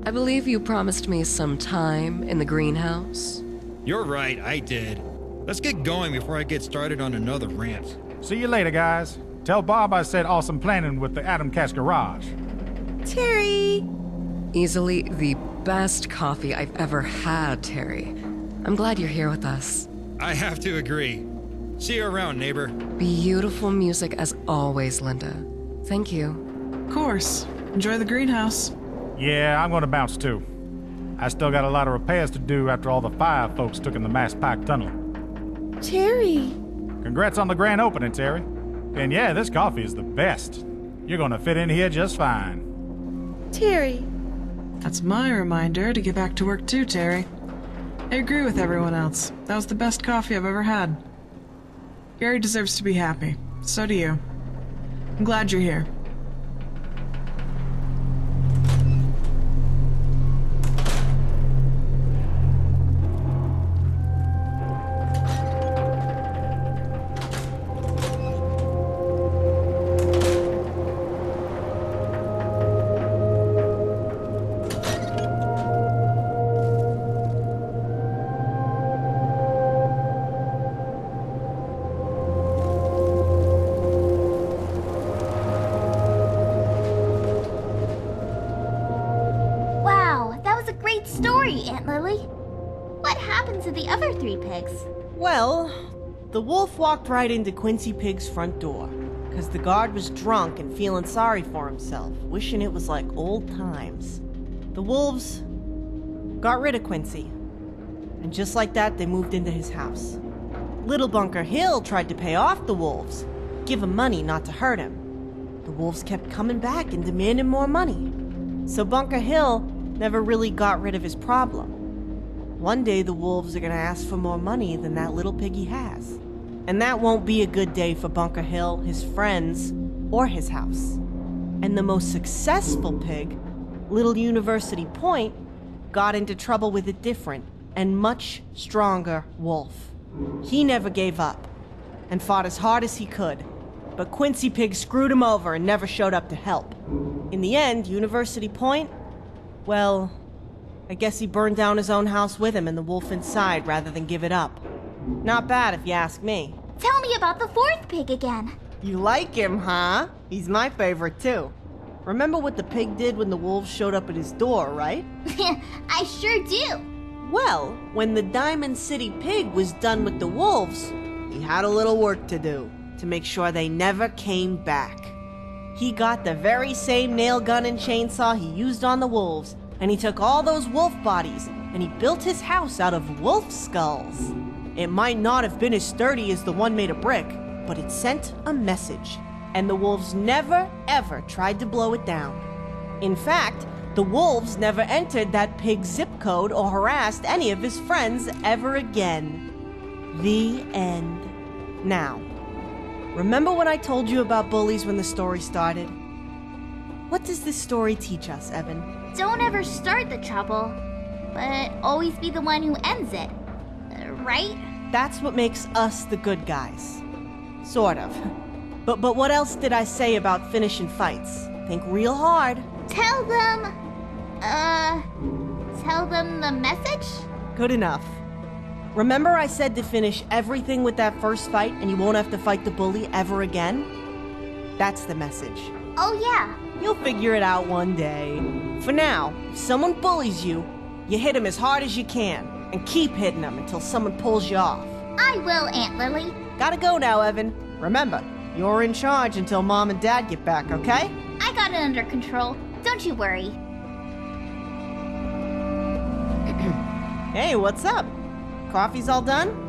I believe you promised me some time in the greenhouse. You're right, I did. Let's get going before I get started on another rant. See you later, guys. Tell Bob I said awesome planning with the Atom Catch Garage. Terry! Easily the best coffee I've ever had, Terry. I'm glad you're here with us. I have to agree. See you around, neighbor. Beautiful music as always, Linda. Thank you. Of course. Enjoy the greenhouse. Yeah, I'm gonna bounce too. I still got a lot of repairs to do after all the fire folks took in the Mass Pike Tunnel. Terry! Congrats on the grand opening, Terry. And yeah, this coffee is the best. You're gonna fit in here just fine. Terry! That's my reminder to get back to work too, Terry. I agree with everyone else. That was the best coffee I've ever had. Gary deserves to be happy. So do you. I'm glad you're here. Story, Aunt Lily. What happened to the other 3 pigs? Well, the wolf walked right into Quincy Pig's front door, because the guard was drunk and feeling sorry for himself, wishing it was like old times. The wolves got rid of Quincy, and just like that, they moved into his house. Little Bunker Hill tried to pay off the wolves, give him money not to hurt him. The wolves kept coming back and demanding more money, so Bunker Hill never really got rid of his problem. One day the wolves are gonna ask for more money than that little piggy has. And that won't be a good day for Bunker Hill, his friends, or his house. And the most successful pig, Little University Point, got into trouble with a different and much stronger wolf. He never gave up and fought as hard as he could, but Quincy Pig screwed him over and never showed up to help. In the end, University Point, well, I guess he burned down his own house with him and the wolf inside rather than give it up. Not bad if you ask me. Tell me about the 4th pig again. You like him, huh? He's my favorite too. Remember what the pig did when the wolves showed up at his door, right? I sure do. Well, when the Diamond City Pig was done with the wolves, he had a little work to do to make sure they never came back. He got the very same nail gun and chainsaw he used on the wolves, and he took all those wolf bodies, and he built his house out of wolf skulls. It might not have been as sturdy as the one made of brick, but it sent a message, and the wolves never, ever tried to blow it down. In fact, the wolves never entered that pig's zip code or harassed any of his friends ever again. The end. Now, remember when I told you about bullies when the story started? What does this story teach us, Evan? Don't ever start the trouble, but always be the one who ends it. Right? That's what makes us the good guys. Sort of. But what else did I say about finishing fights? Think real hard. Tell them the message? Good enough. Remember I said to finish everything with that first fight and you won't have to fight the bully ever again? That's the message. Oh yeah. You'll figure it out one day. For now, if someone bullies you, you hit him as hard as you can, and keep hitting them until someone pulls you off. I will, Aunt Lily. Gotta go now, Evan. Remember, you're in charge until Mom and Dad get back, okay? I got it under control. Don't you worry. Hey, what's up? Coffee's all done?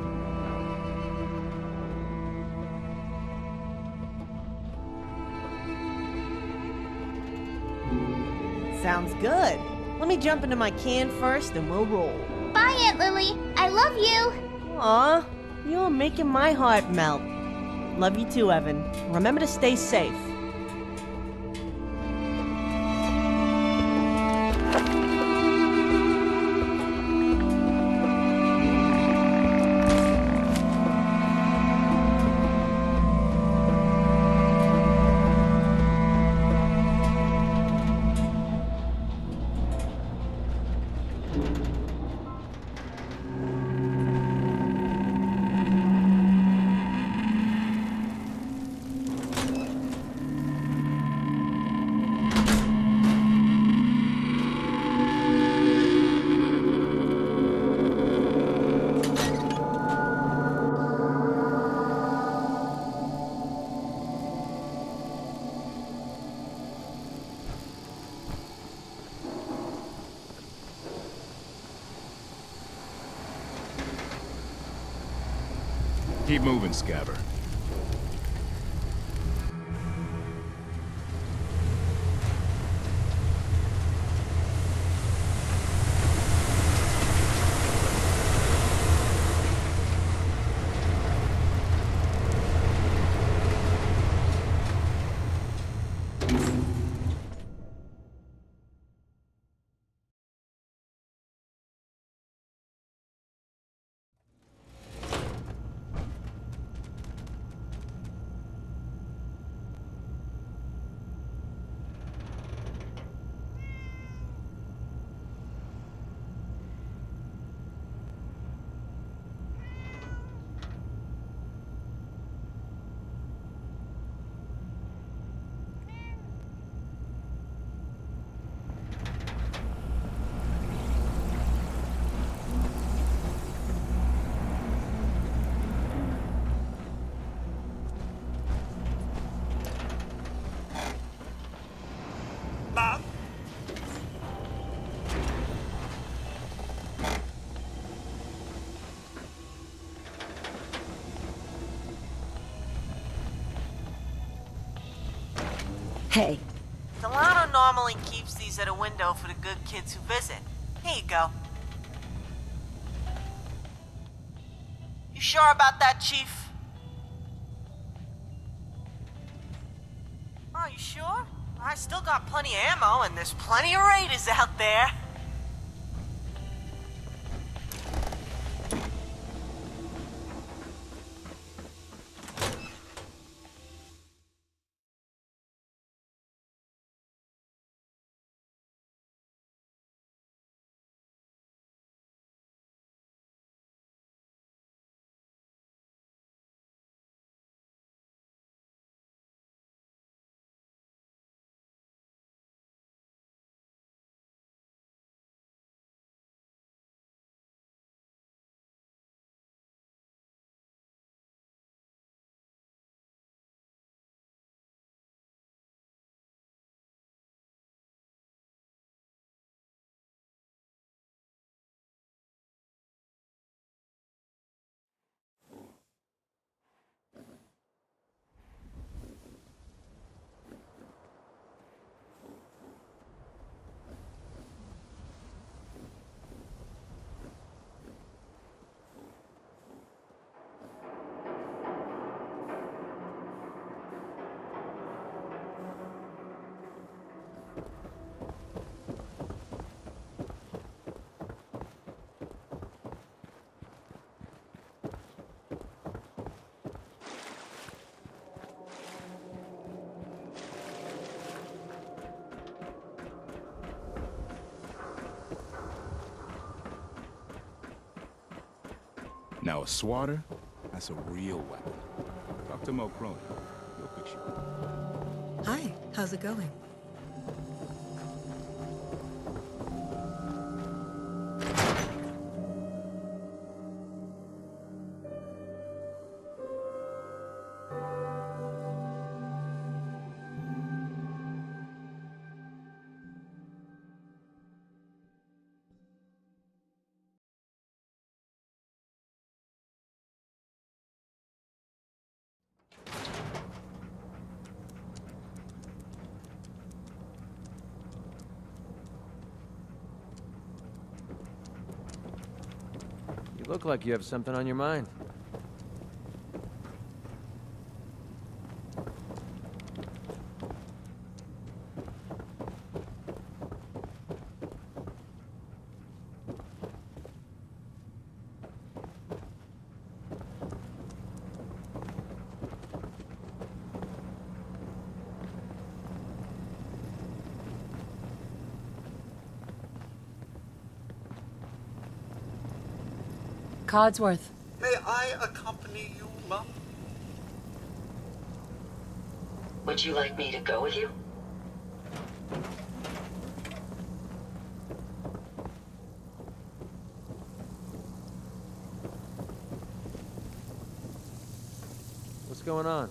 Sounds good. Let me jump into my can first and we'll roll. Bye, Aunt Lily. I love you. Aw, you're making my heart melt. Love you too, Evan. Remember to stay safe. Keep moving, Scabber. Hey, Delano normally keeps these at a window for the good kids who visit. Here you go. You sure about that, Chief? Oh, you sure? I still got plenty of ammo, and there's plenty of raiders out there. Now a swatter, that's a real weapon. Talk to Mo Cronin. He'll fix you. hi. How's it going? You look like you have something on your mind. Codsworth. May I accompany you, Mum? Would you like me to go with you? What's going on?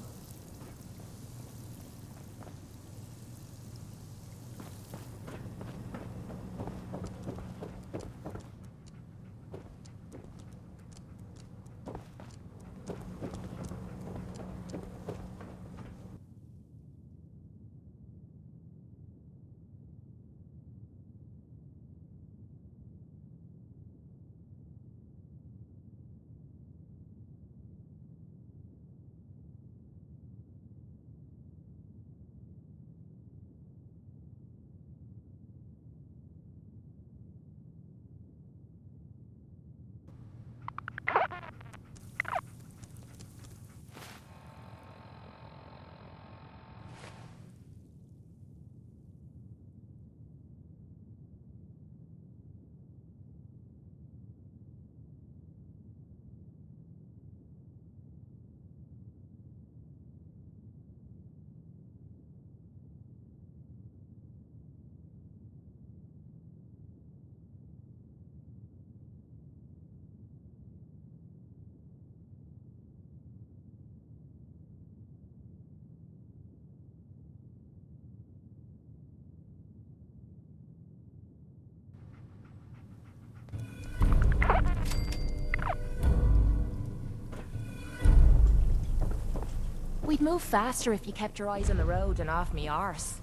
We'd move faster if you kept your eyes on the road and off me arse.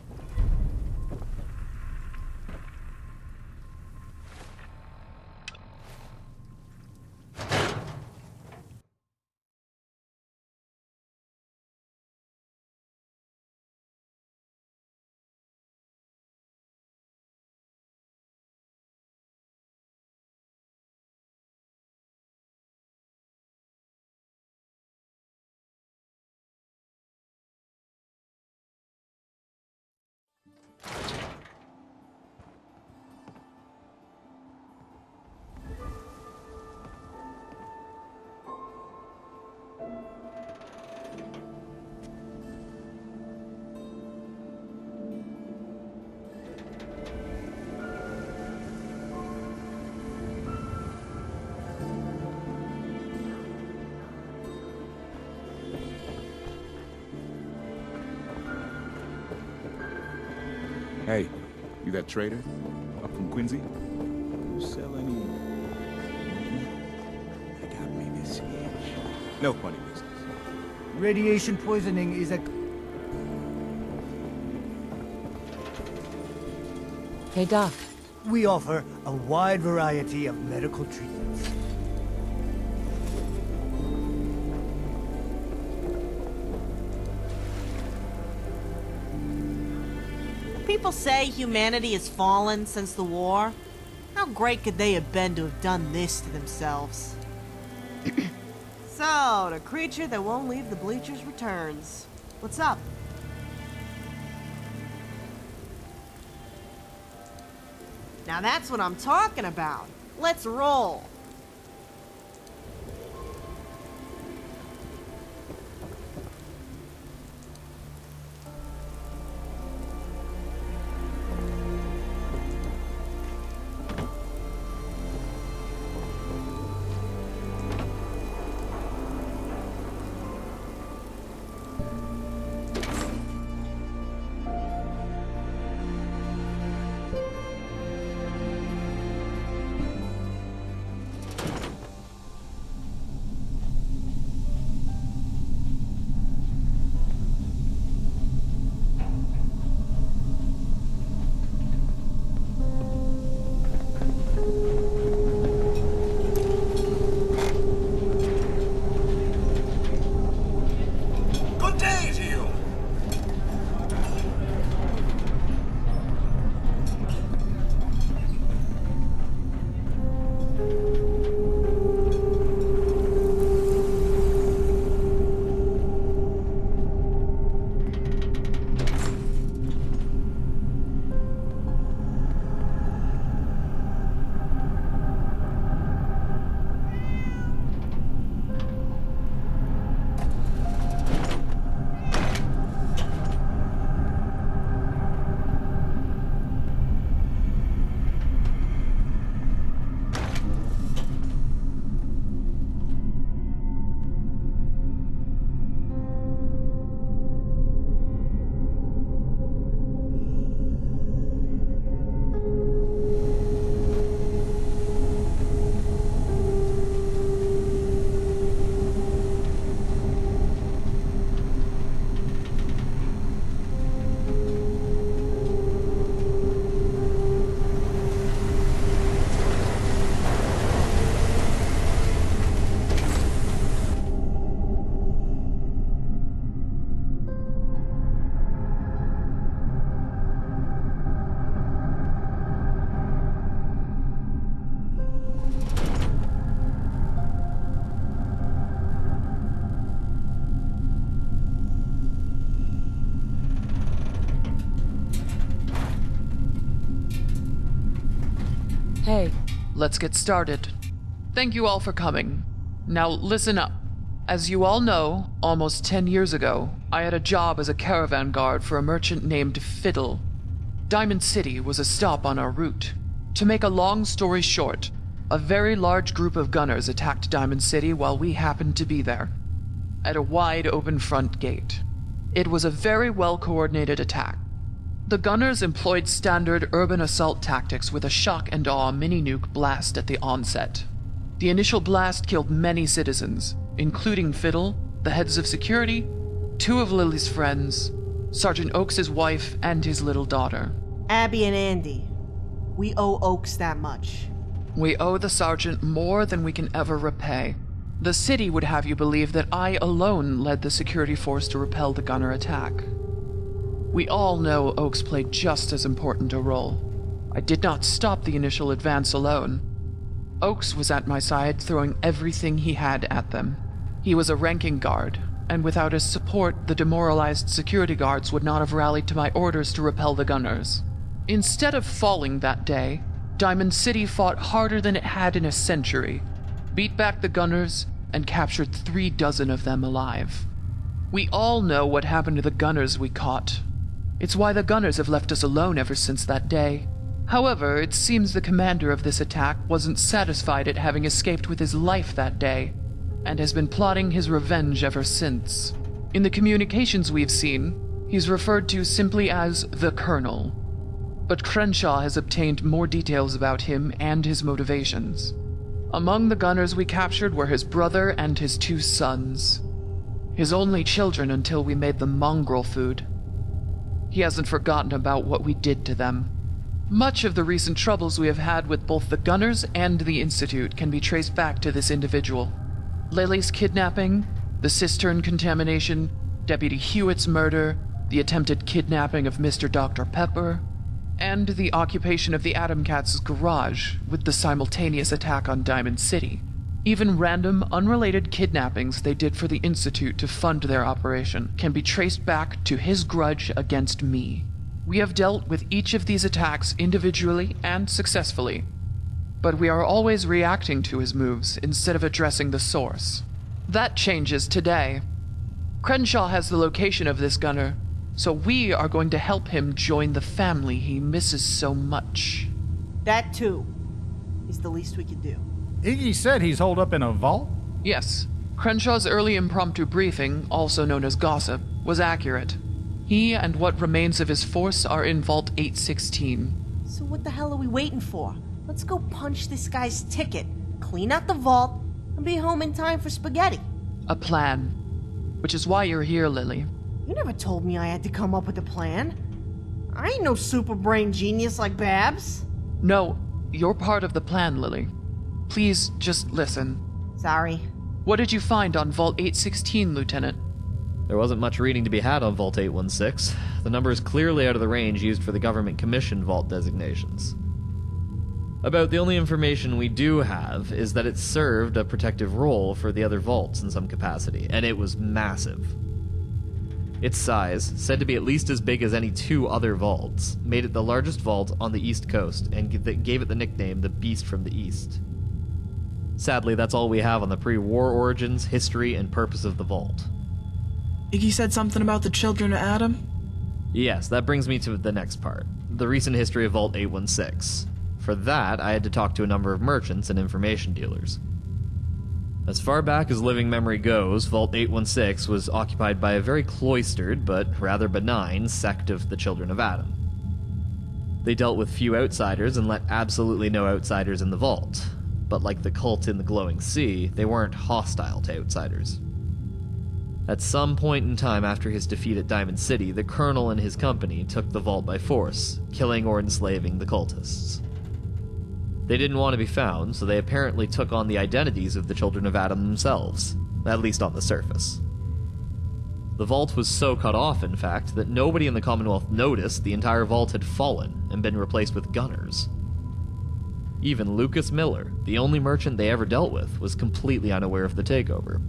Hey, you that trader? Up from Quincy? You sell any... I got me this here. No funny business. Radiation poisoning is a... Hey, Doc. We offer a wide variety of medical treatments. People say humanity has fallen since the war. How great could they have been to have done this to themselves? So, the creature that won't leave the bleachers returns. What's up? Now that's what I'm talking about. Let's roll. Hey. Let's get started. Thank you all for coming. Now listen up. As you all know, almost 10 years ago, I had a job as a caravan guard for a merchant named Fiddle. Diamond City was a stop on our route. To make a long story short, a very large group of gunners attacked Diamond City while we happened to be there, at a wide open front gate. It was a very well-coordinated attack. The gunners employed standard urban assault tactics with a shock-and-awe mini-nuke blast at the onset. The initial blast killed many citizens, including Fiddle, the heads of security, two of Lily's friends, Sergeant Oakes' wife and his little daughter. Abby and Andy. We owe Oakes that much. We owe the sergeant more than we can ever repay. The city would have you believe that I alone led the security force to repel the gunner attack. We all know Oakes played just as important a role. I did not stop the initial advance alone. Oakes was at my side, throwing everything he had at them. He was a ranking guard, and without his support, the demoralized security guards would not have rallied to my orders to repel the gunners. Instead of falling that day, Diamond City fought harder than it had in a century, beat back the gunners, and captured 36 of them alive. We all know what happened to the gunners we caught. It's why the gunners have left us alone ever since that day. However, it seems the commander of this attack wasn't satisfied at having escaped with his life that day, and has been plotting his revenge ever since. In the communications we've seen, he's referred to simply as the Colonel. But Crenshaw has obtained more details about him and his motivations. Among the gunners we captured were his brother and his 2 sons. His only children until we made them mongrel food. He hasn't forgotten about what we did to them. Much of the recent troubles we have had with both the gunners and the Institute can be traced back to this individual. Lily's kidnapping, the cistern contamination, Deputy Hewitt's murder, the attempted kidnapping of Mr. Dr. Pepper, and the occupation of the Atom Cats' garage with the simultaneous attack on Diamond City. Even random, unrelated kidnappings they did for the Institute to fund their operation can be traced back to his grudge against me. We have dealt with each of these attacks individually and successfully, but we are always reacting to his moves instead of addressing the source. That changes today. Crenshaw has the location of this gunner, so we are going to help him join the family he misses so much. That, too, is the least we can do. Iggy said he's holed up in a vault? Yes. Crenshaw's early impromptu briefing, also known as gossip, was accurate. He and what remains of his force are in Vault 816. So what the hell are we waiting for? Let's go punch this guy's ticket, clean out the vault, and be home in time for spaghetti. A plan. Which is why you're here, Lily. You never told me I had to come up with a plan. I ain't no super brain genius like Babs. No, you're part of the plan, Lily. Please, just listen. Sorry. What did you find on Vault 816, Lieutenant? There wasn't much reading to be had on Vault 816. The number is clearly out of the range used for the government-commissioned vault designations. About the only information we do have is that it served a protective role for the other vaults in some capacity, and it was massive. Its size, said to be at least as big as any 2 other vaults, made it the largest vault on the East Coast and gave it the nickname the Beast from the East. Sadly, that's all we have on the pre-war origins, history, and purpose of the vault. Iggy said something about the children of Adam? Yes, that brings me to the next part, the recent history of Vault 816. For that, I had to talk to a number of merchants and information dealers. As far back as living memory goes, Vault 816 was occupied by a very cloistered, but rather benign, sect of the Children of Adam. They dealt with few outsiders and let absolutely no outsiders in the vault. But like the cult in the glowing sea, they weren't hostile to outsiders. At some point in time after his defeat at Diamond City, the Colonel and his company took the vault by force, killing or enslaving the cultists. They didn't want to be found, so they apparently took on the identities of the Children of Adam themselves, at least on the surface. The vault was so cut off, in fact, that nobody in the Commonwealth noticed the entire vault had fallen and been replaced with gunners. Even Lucas Miller, the only merchant they ever dealt with, was completely unaware of the takeover.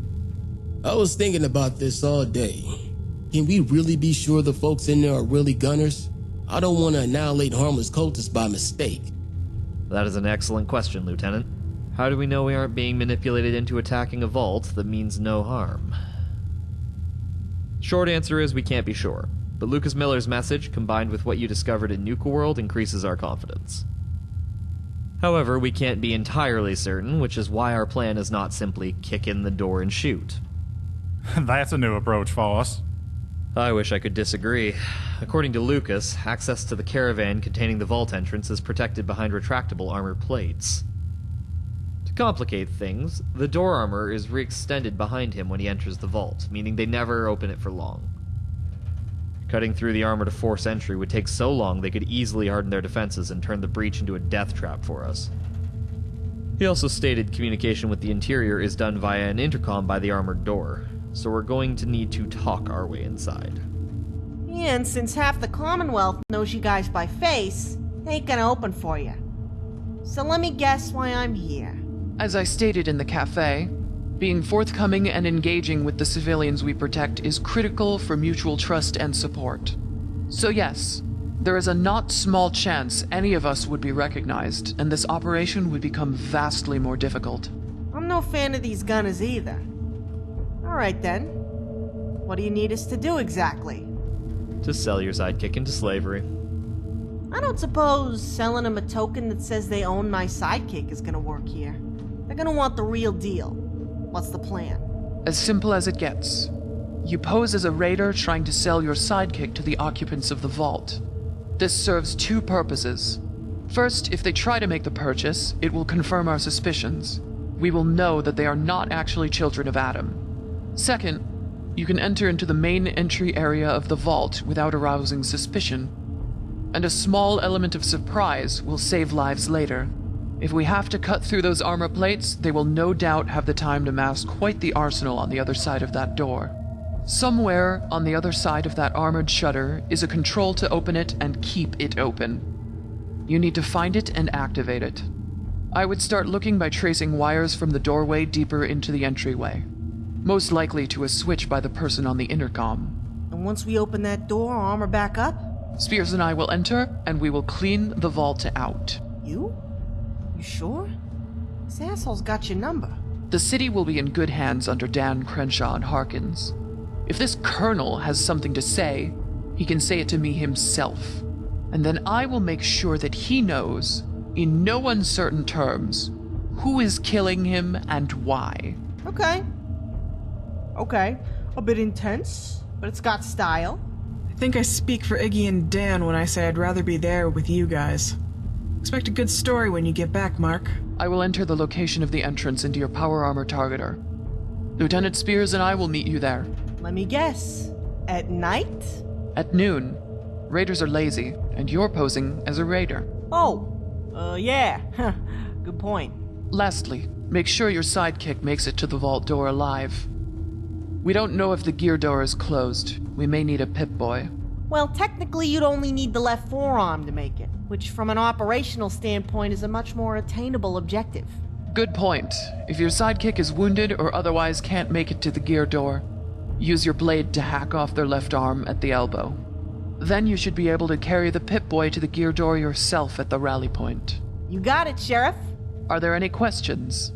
I was thinking about this all day. Can we really be sure the folks in there are really gunners? I don't want to annihilate harmless cultists by mistake. That is an excellent question, Lieutenant. How do we know we aren't being manipulated into attacking a vault that means no harm? Short answer is we can't be sure, but Lucas Miller's message, combined with what you discovered in Nuka World, increases our confidence. However, we can't be entirely certain, which is why our plan is not simply kick in the door and shoot. That's a new approach for us. I wish I could disagree. According to Lucas, access to the caravan containing the vault entrance is protected behind retractable armor plates. To To complicate things, the door armor is re-extended behind him when he enters the vault, meaning they never open it for long. Cutting through the armor to force entry would take so long they could easily harden their defenses and turn the breach into a death trap for us. He also stated communication with the interior is done via an intercom by the armored door, so we're going to need to talk our way inside. And since half the Commonwealth knows you guys by face, they ain't gonna open for you. So let me guess why I'm here. As I stated in the cafe, being forthcoming and engaging with the civilians we protect is critical for mutual trust and support. So yes, there is a not small chance any of us would be recognized, and this operation would become vastly more difficult. I'm no fan of these gunners either. Alright then. What do you need us to do exactly? To sell your sidekick into slavery. I don't suppose selling them a token that says they own my sidekick is gonna work here. They're gonna want the real deal. What's the plan? As simple as it gets. You pose as a raider trying to sell your sidekick to the occupants of the vault. This serves two purposes. First, if they try to make the purchase, it will confirm our suspicions. We will know that they are not actually children of Adam. Second, you can enter into the main entry area of the vault without arousing suspicion. And a small element of surprise will save lives later. If we have to cut through those armor plates, they will no doubt have the time to mass quite the arsenal on the other side of that door. Somewhere on the other side of that armored shutter is a control to open it and keep it open. You need to find it and activate it. I would start looking by tracing wires from the doorway deeper into the entryway. Most likely to a switch by the person on the intercom. And once we open that door, armor back up? Spears and I will enter, and we will clean the vault out. You? You sure? This asshole's got your number. The city will be in good hands under Dan Crenshaw and Harkins. If this colonel has something to say, he can say it to me himself. And then I will make sure that he knows, in no uncertain terms, who is killing him and why. Okay. A bit intense, but it's got style. I think I speak for Iggy and Dan when I say I'd rather be there with you guys. Expect a good story when you get back, Mark. I will enter the location of the entrance into your power armor targeter. Lieutenant Spears and I will meet you there. Let me guess. At night? At noon. Raiders are lazy, and you're posing as a raider. Yeah. Good point. Lastly, make sure your sidekick makes it to the vault door alive. We don't know if the gear door is closed. We may need a Pip-Boy. Well, technically you'd only need the left forearm to make it, which from an operational standpoint is a much more attainable objective. Good point. If your sidekick is wounded or otherwise can't make it to the gear door, use your blade to hack off their left arm at the elbow. Then you should be able to carry the Pip-Boy to the gear door yourself at the rally point. You got it, Sheriff. Are there any questions?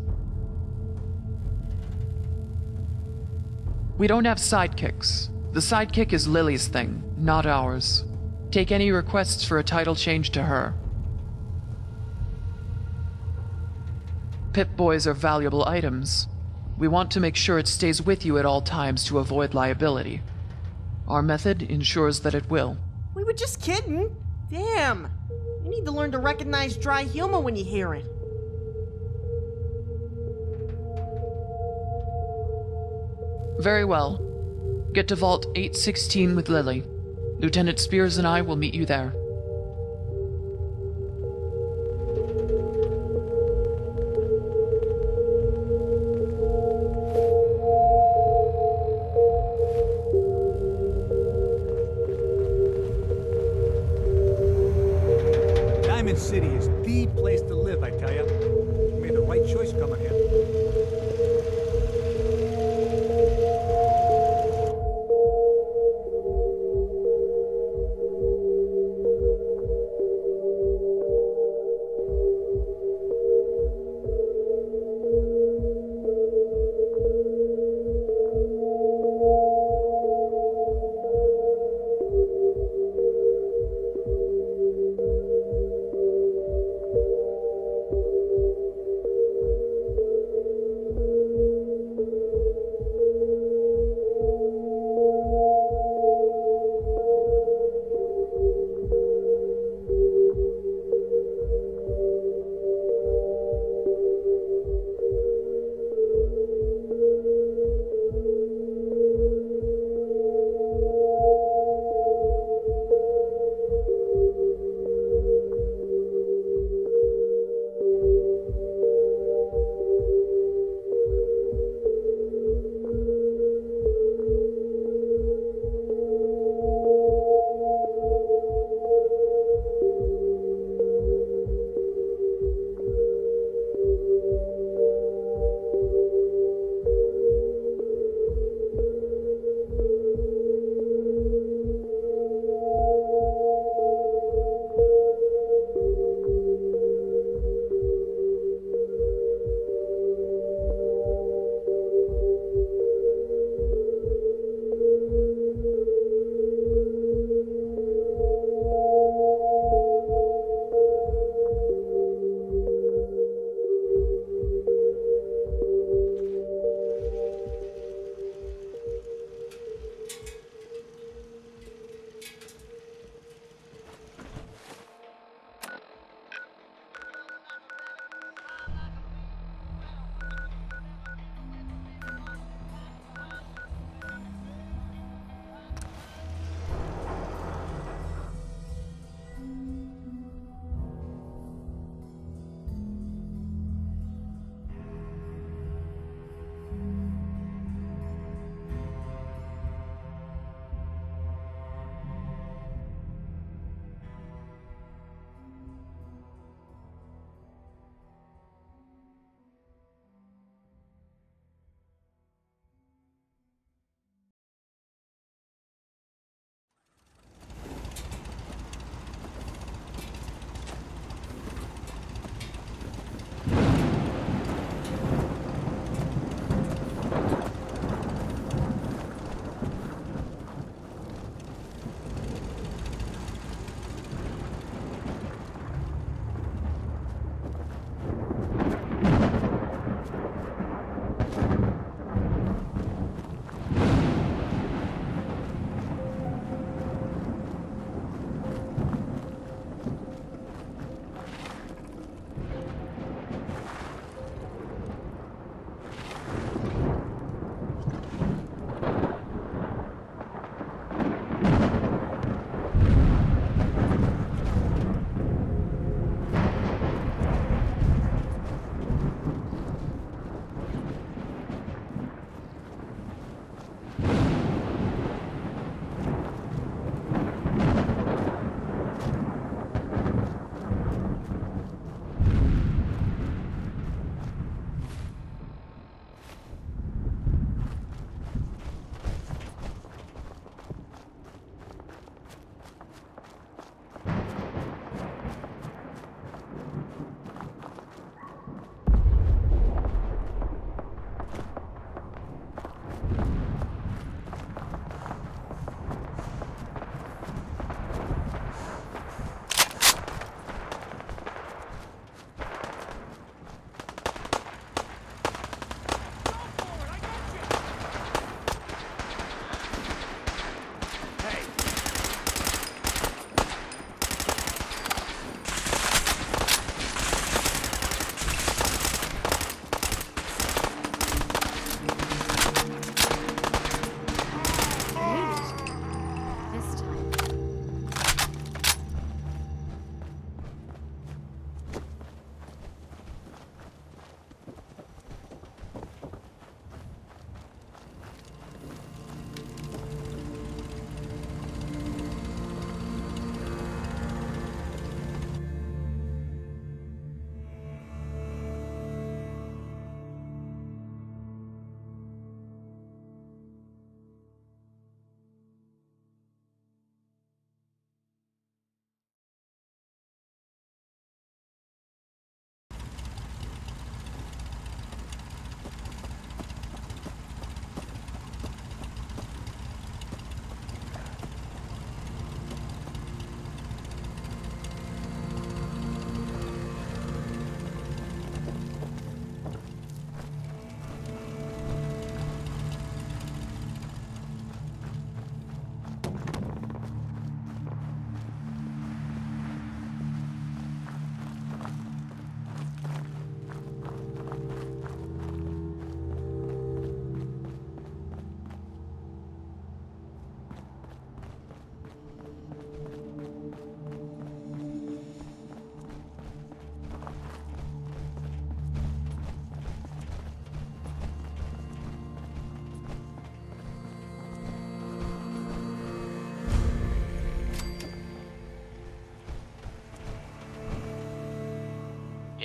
We don't have sidekicks. The sidekick is Lily's thing, not ours. Take any requests for a title change to her. Pip-Boys are valuable items. We want to make sure it stays with you at all times to avoid liability. Our method ensures that it will. We were just kidding. Damn. You need to learn to recognize dry humor when you hear it. Very well. Get to Vault 816 with Lily. Lieutenant Spears and I will meet you there. Diamond City is the place to live, I tell ya. You made the right choice coming here.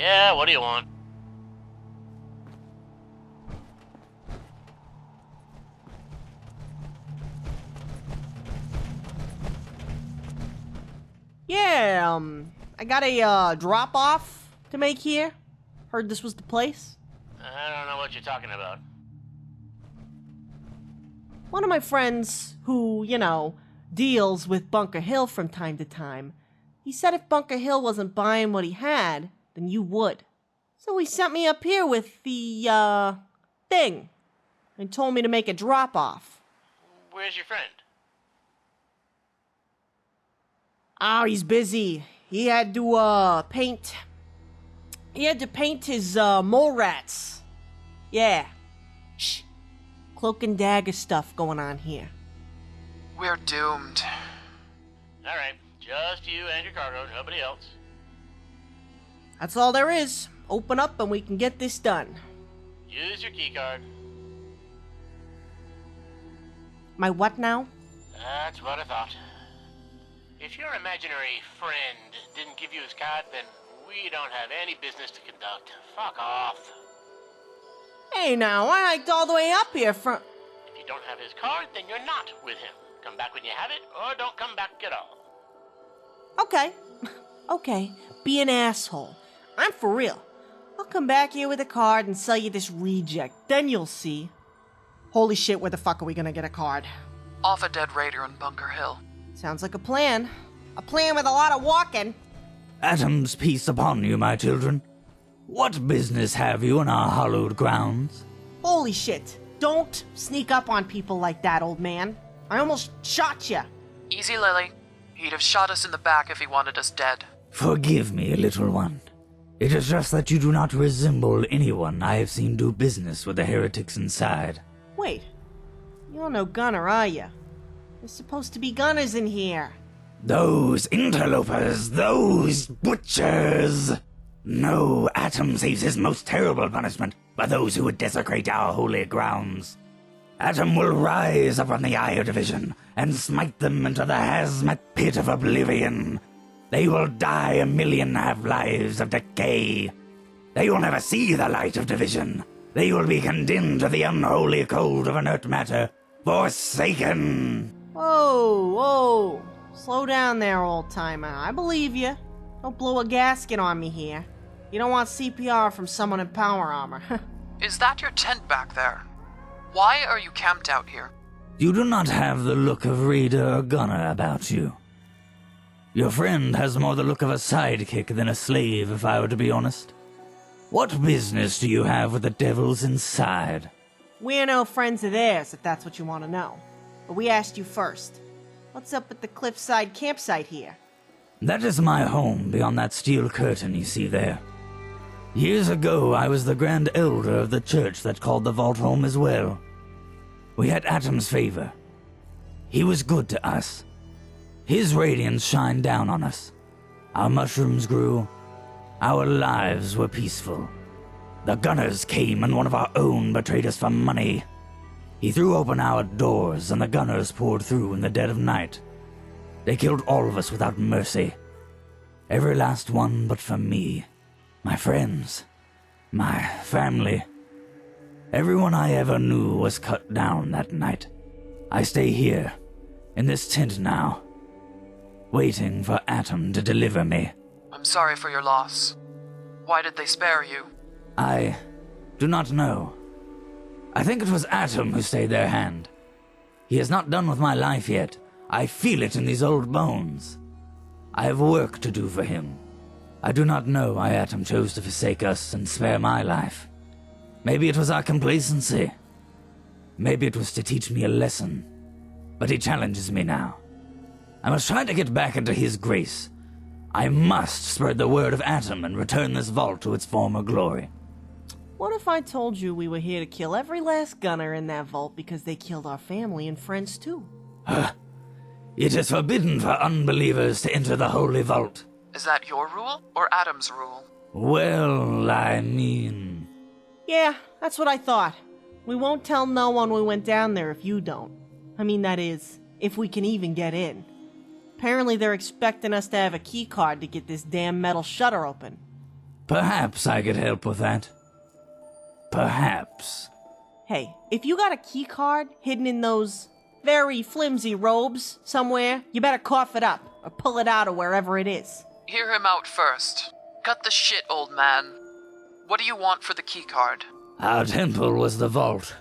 Yeah, what do you want? Yeah, I got a drop-off to make here. Heard this was the place. I don't know what you're talking about. One of my friends who, deals with Bunker Hill from time to time, he said if Bunker Hill wasn't buying what he had, then you would. So he sent me up here with the, thing, and told me to make a drop-off. Where's your friend? Oh, he's busy. He had to, paint... He had to paint his, mole rats. Yeah. Shh. Cloak and dagger stuff going on here. We're doomed. Alright, just you and your cargo, nobody else. That's all there is. Open up and we can get this done. Use your keycard. My what now? That's what I thought. If your imaginary friend didn't give you his card, then we don't have any business to conduct. Fuck off. Hey now, I hiked all the way up here from... If you don't have his card, then you're not with him. Come back when you have it, or don't come back at all. Okay. Okay, be an asshole. I'm for real. I'll come back here with a card and sell you this reject. Then you'll see. Holy shit, where the fuck are we gonna get a card? Off a dead raider in Bunker Hill. Sounds like a plan. A plan with a lot of walking. Atom's peace upon you, my children. What business have you in our hallowed grounds? Holy shit. Don't sneak up on people like that, old man. I almost shot you. Easy, Lily. He'd have shot us in the back if he wanted us dead. Forgive me, little one. It is just that you do not resemble anyone I have seen do business with the heretics inside. Wait. You're no gunner, are you? There's supposed to be gunners in here. Those interlopers, those butchers. No, Atom saves his most terrible punishment by those who would desecrate our holy grounds. Atom will rise upon the Eye of Division and smite them into the hazmat pit of oblivion. They will die a million half-lives of decay. They will never see the light of division. They will be condemned to the unholy cold of inert matter, forsaken. Whoa. Slow down there, old-timer. I believe you. Don't blow a gasket on me here. You don't want CPR from someone in power armor. Is that your tent back there? Why are you camped out here? You do not have the look of raider or gunner about you. Your friend has more the look of a sidekick than a slave, if I were to be honest. What business do you have with the devils inside? We're no friends of theirs, if that's what you want to know. But we asked you first. What's up with the cliffside campsite here? That is my home beyond that steel curtain you see there. Years ago, I was the grand elder of the church that called the vault home as well. We had Atom's favor. He was good to us. His radiance shined down on us. Our mushrooms grew. Our lives were peaceful. The gunners came and one of our own betrayed us for money. He threw open our doors and the gunners poured through in the dead of night. They killed all of us without mercy. Every last one but for me. My friends. My family. Everyone I ever knew was cut down that night. I stay here, in this tent now, waiting for Atom to deliver me. I'm sorry for your loss. Why did they spare you? I do not know. I think it was Atom who stayed their hand. He is not done with my life yet. I feel it in these old bones. I have work to do for him. I do not know why Atom chose to forsake us and spare my life. Maybe it was our complacency. Maybe it was to teach me a lesson. But he challenges me now. I must try to get back into his grace. I must spread the word of Atom and return this vault to its former glory. What if I told you we were here to kill every last gunner in that vault because they killed our family and friends too? It is forbidden for unbelievers to enter the holy vault. Is that your rule or Adam's rule? Well, I mean... Yeah, that's what I thought. We won't tell no one we went down there if you don't. I mean, that is, if we can even get in. Apparently they're expecting us to have a key card to get this damn metal shutter open. Perhaps I could help with that. Perhaps. Hey, if you got a key card hidden in those very flimsy robes somewhere, you better cough it up or pull it out of wherever it is. Hear him out first. Cut the shit, old man. What do you want for the keycard? Our temple was the vault.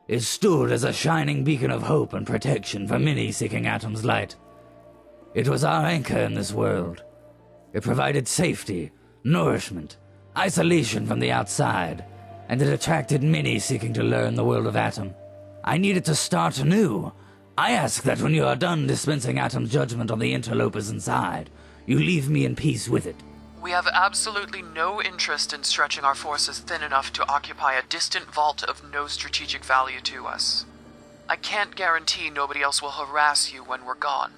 It stood as a shining beacon of hope and protection for many seeking Atom's light. It was our anchor in this world. It provided safety, nourishment, isolation from the outside, and it attracted many seeking to learn the world of Atom. I needed to start anew. I ask that when you are done dispensing Atom's judgment on the interlopers inside, you leave me in peace with it. We have absolutely no interest in stretching our forces thin enough to occupy a distant vault of no strategic value to us. I can't guarantee nobody else will harass you when we're gone.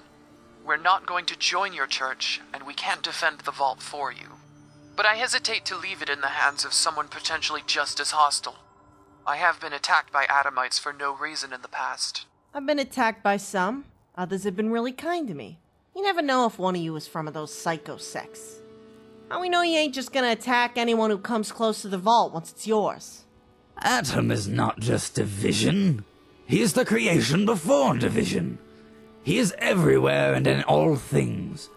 We're not going to join your church, and we can't defend the vault for you. But I hesitate to leave it in the hands of someone potentially just as hostile. I have been attacked by Atomites for no reason in the past. I've been attacked by some. Others have been really kind to me. You never know if one of you is from those psycho sects. How we know you ain't just gonna attack anyone who comes close to the vault once it's yours? Atom is not just division. He is the creation before division. He is everywhere and in all things.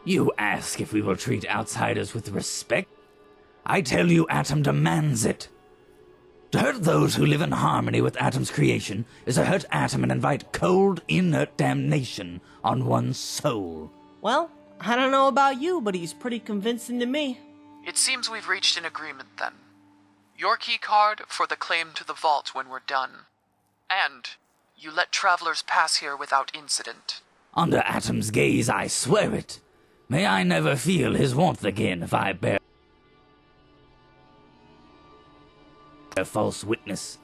You ask if we will treat outsiders with respect? I tell you Atom demands it. To hurt those who live in harmony with Atom's creation is to hurt Atom and invite cold, inert damnation on one's soul. Well, I don't know about you, but he's pretty convincing to me. It seems we've reached an agreement then. Your key card for the claim to the vault when we're done. And you let travelers pass here without incident. Under Atom's gaze, I swear it. May I never feel his warmth again if I bear a false witness.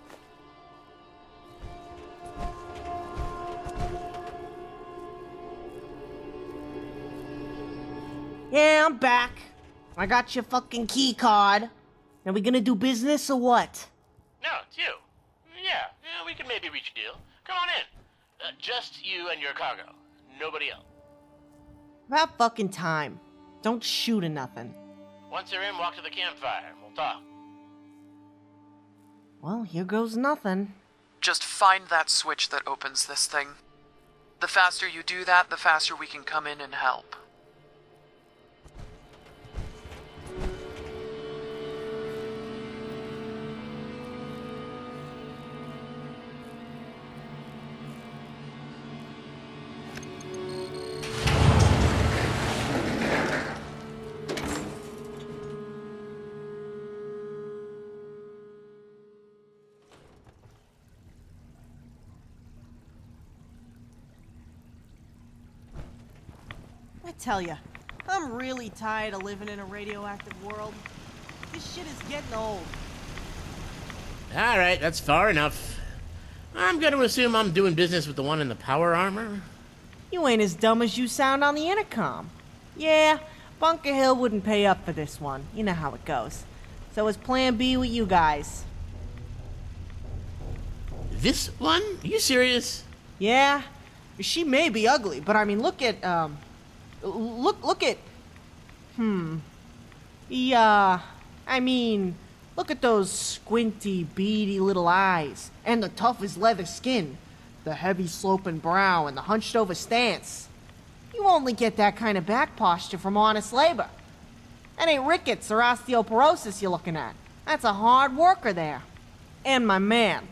Yeah, I'm back. I got your fucking key card. Are we gonna do business or what? No, it's you. Yeah, we can maybe reach a deal. Come on in. Just you and your cargo. Nobody else. About fucking time. Don't shoot or nothing. Once you're in, walk to the campfire and we'll talk. Well, here goes nothing. Just find that switch that opens this thing. The faster you do that, the faster we can come in and help. I tell ya, I'm really tired of living in a radioactive world. This shit is getting old. Alright, that's far enough. I'm gonna assume I'm doing business with the one in the power armor. You ain't as dumb as you sound on the intercom. Yeah, Bunker Hill wouldn't pay up for this one. You know how it goes. So is Plan B with you guys. This one? Are you serious? Yeah, she may be ugly, but I mean, look at, look at, yeah, I mean, look at those squinty, beady little eyes, and the tough as leather skin, the heavy sloping brow, and the hunched over stance. You only get that kind of back posture from honest labor. That ain't rickets or osteoporosis you're looking at. That's a hard worker there. And my man,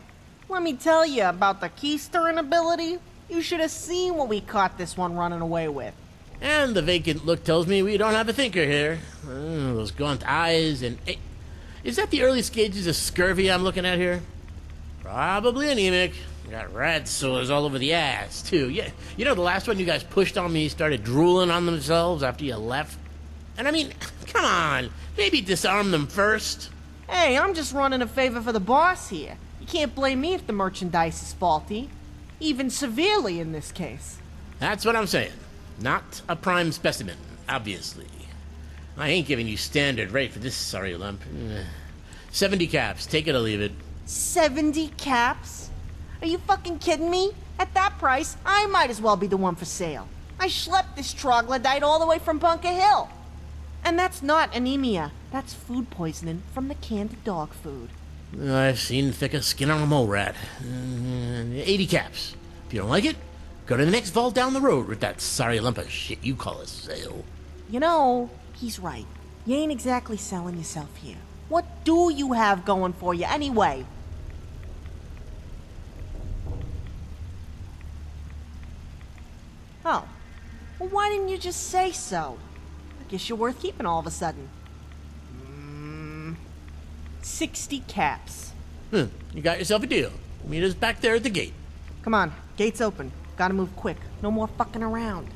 let me tell you about the keystering ability. You should have seen what we caught this one running away with. And the vacant look tells me we don't have a thinker here. Those gaunt eyes and... Hey, is that the early stages of scurvy I'm looking at here? Probably anemic. Got rat sores all over the ass, too. Yeah, you know the last one you guys pushed on me started drooling on themselves after you left? And I mean, come on, maybe disarm them first. Hey, I'm just running a favor for the boss here. You can't blame me if the merchandise is faulty. Even severely in this case. That's what I'm saying. Not a prime specimen, obviously. I ain't giving you standard rate for this sorry lump. 70 caps, take it or leave it. 70 caps? Are you fucking kidding me? At that price, I might as well be the one for sale. I schlepped this troglodyte all the way from Bunker Hill. And that's not anemia. That's food poisoning from the canned dog food. I've seen thicker skin on a mole rat. 80 caps. If you don't like it, go to the next vault down the road with that sorry lump of shit you call a sale. You know, he's right. You ain't exactly selling yourself here. What do you have going for you anyway? Oh. Well, why didn't you just say so? I guess you're worth keeping all of a sudden. 60 caps. You got yourself a deal. Meet us back there at the gate. Come on, gate's open. Gotta move quick. No more fucking around.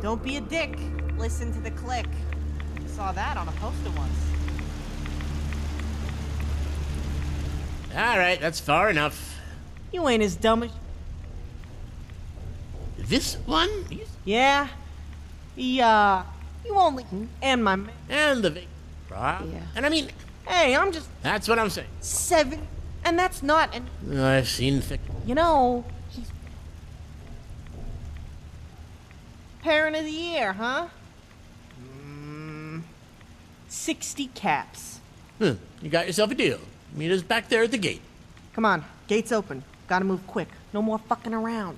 Don't be a dick. Listen to the click. Saw that on a poster once. Alright, that's far enough. You ain't as dumb as... This one? Yeah. You only... And my man... And the... Yeah. And I mean... Hey, I'm just... That's what I'm saying. 7. And that's not an... I've seen thick... You know, he's... Parent of the year, huh? 60 caps. You got yourself a deal. Meet us back there at the gate. Come on, gate's open. Gotta move quick. No more fucking around.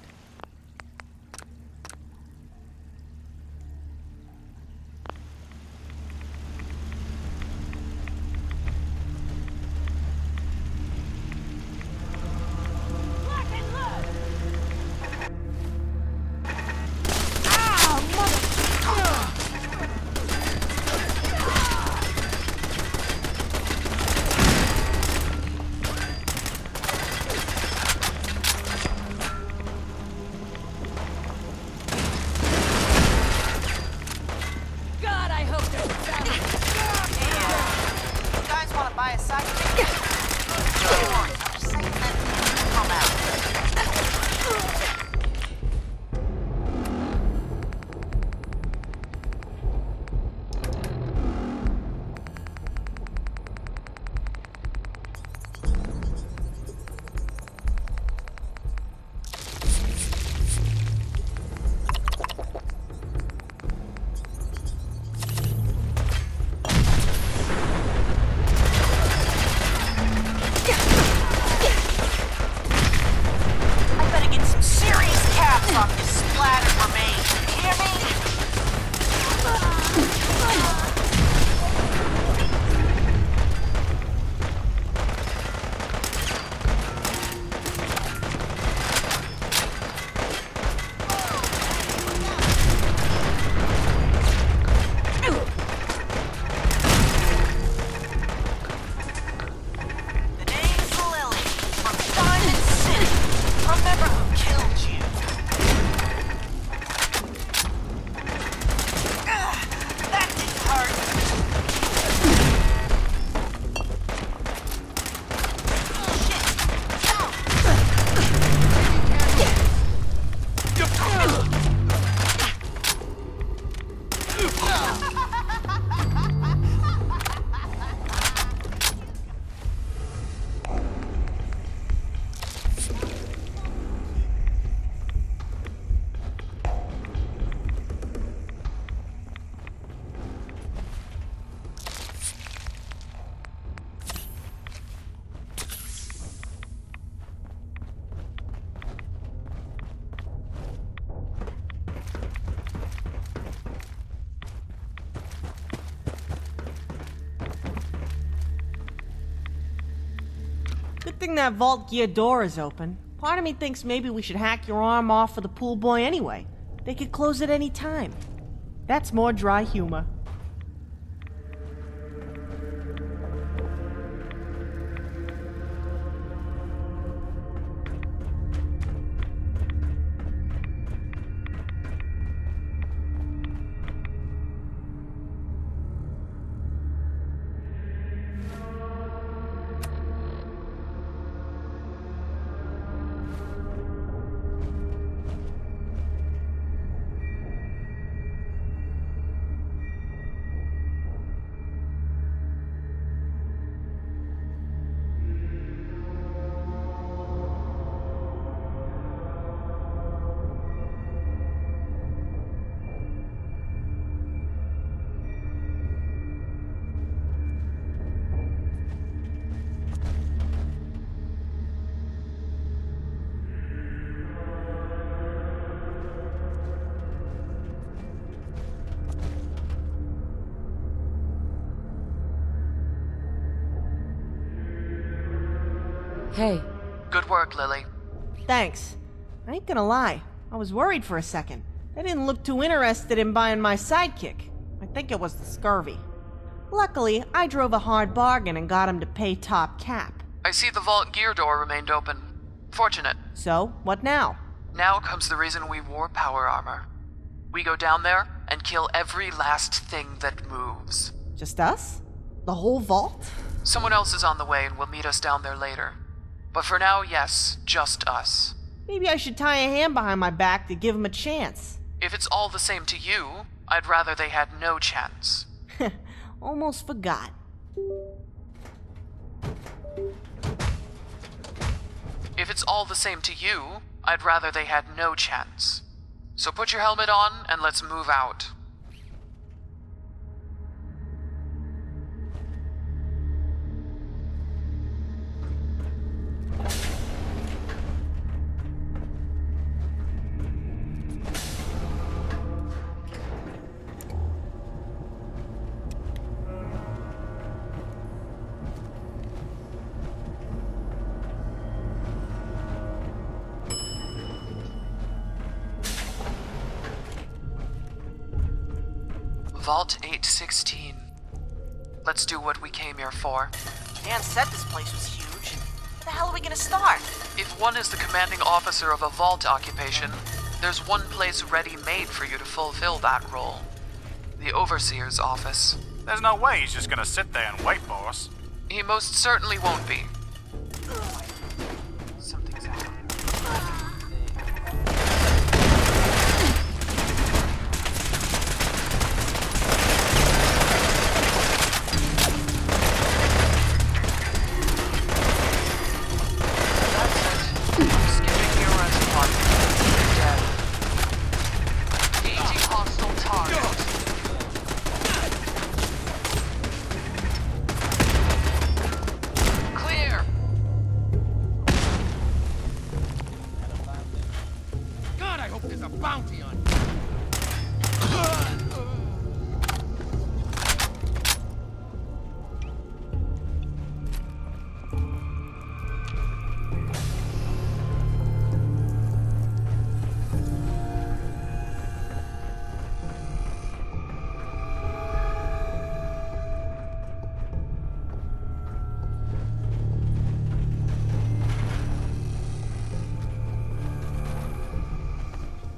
Good thing that vault gear door is open. Part of me thinks maybe we should hack your arm off for the pool boy anyway. They could close at any time. That's more dry humor. Hey. Good work, Lily. Thanks. I ain't gonna lie. I was worried for a second. They didn't look too interested in buying my sidekick. I think it was the scurvy. Luckily, I drove a hard bargain and got him to pay top cap. I see the vault gear door remained open. Fortunate. So, what now? Now comes the reason we wore power armor. We go down there and kill every last thing that moves. Just us? The whole vault? Someone else is on the way and will meet us down there later. But for now, yes, just us. Maybe I should tie a hand behind my back to give him a chance. If it's all the same to you, I'd rather they had no chance. Almost forgot. If it's all the same to you, I'd rather they had no chance. So put your helmet on and let's move out. Vault 816. Let's do what we came here for. Dan said this place was huge. Where the hell are we gonna start? If one is the commanding officer of a vault occupation, there's one place ready-made for you to fulfill that role. The Overseer's office. There's no way he's just gonna sit there and wait for us. He most certainly won't be.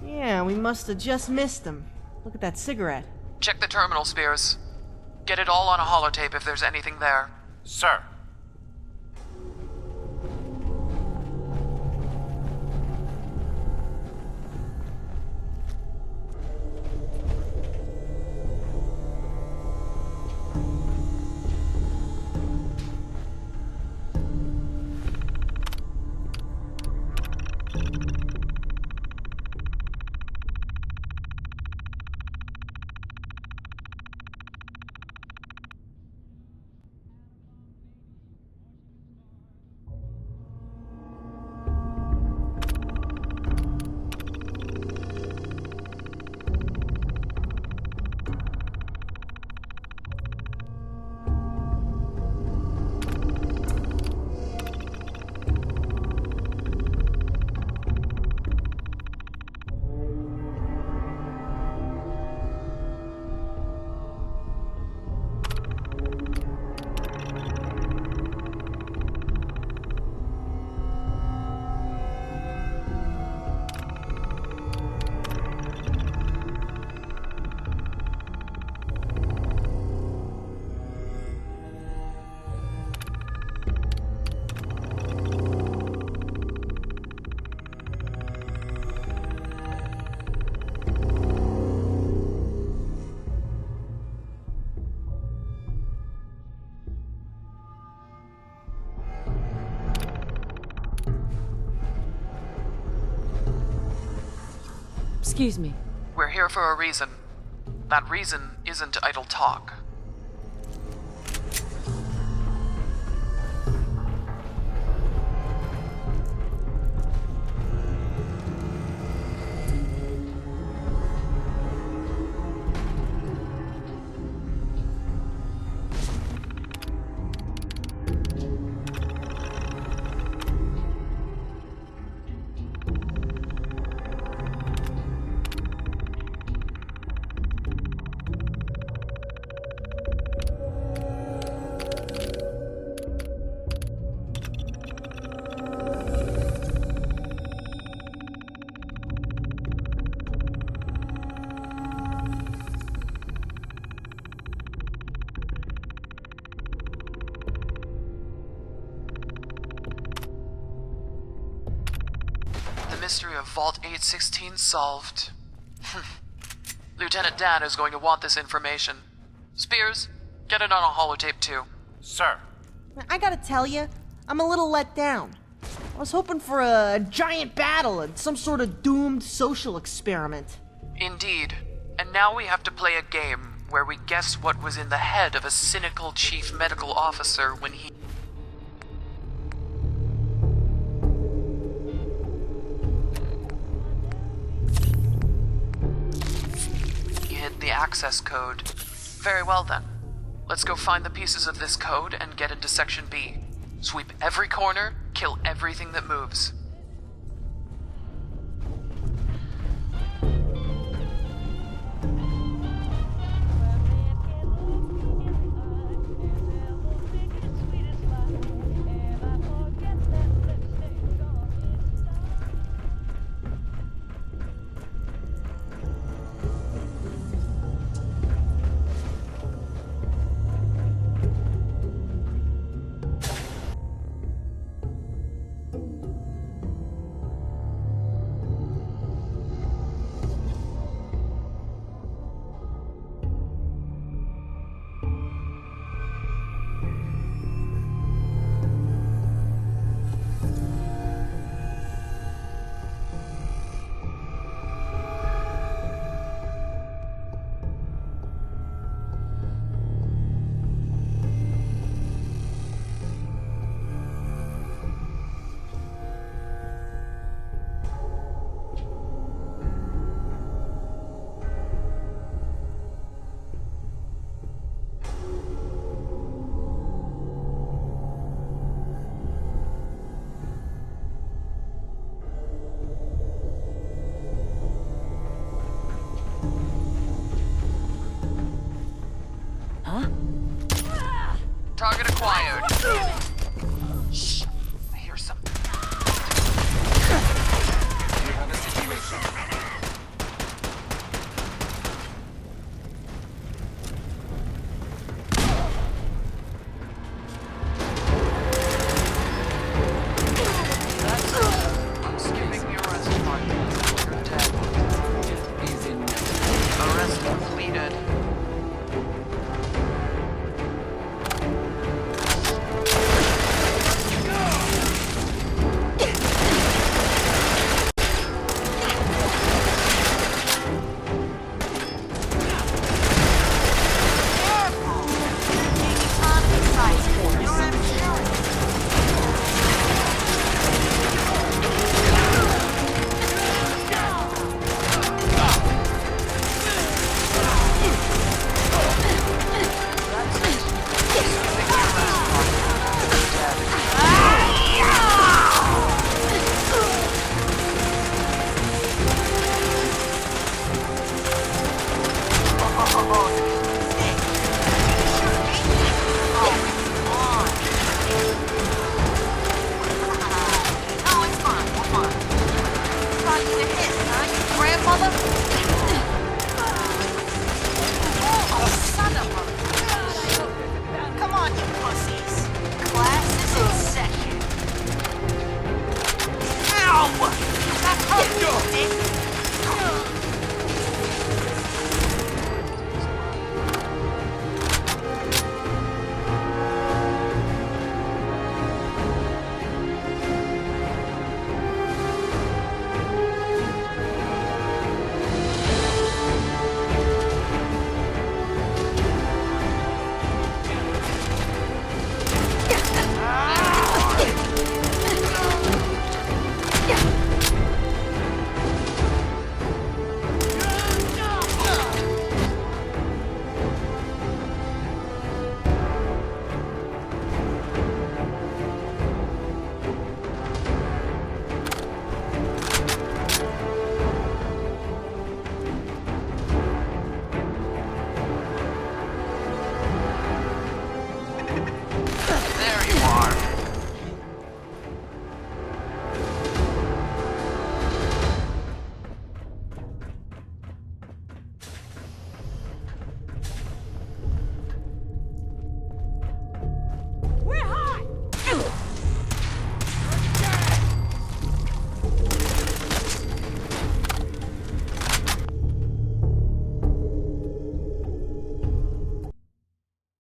Yeah, we must have just missed him. Look at that cigarette. Check the terminal, Spears. Get it all on a holotape if there's anything there. Sir. Excuse me. We're here for a reason. That reason isn't idle talk. The mystery of Vault 816 solved. Lieutenant Dan is going to want this information. Spears, get it on a holotape too. Sir. I gotta tell you, I'm a little let down. I was hoping for a giant battle and some sort of doomed social experiment. Indeed. And now we have to play a game where we guess what was in the head of a cynical chief medical officer when he hid the access code. Very well then. Let's go find the pieces of this code and get into Section B. Sweep every corner, kill everything that moves. Target acquired. Shh. I hear something. We have a situation. I'm skipping the arrest part. You're dead. It is in Arrest completed.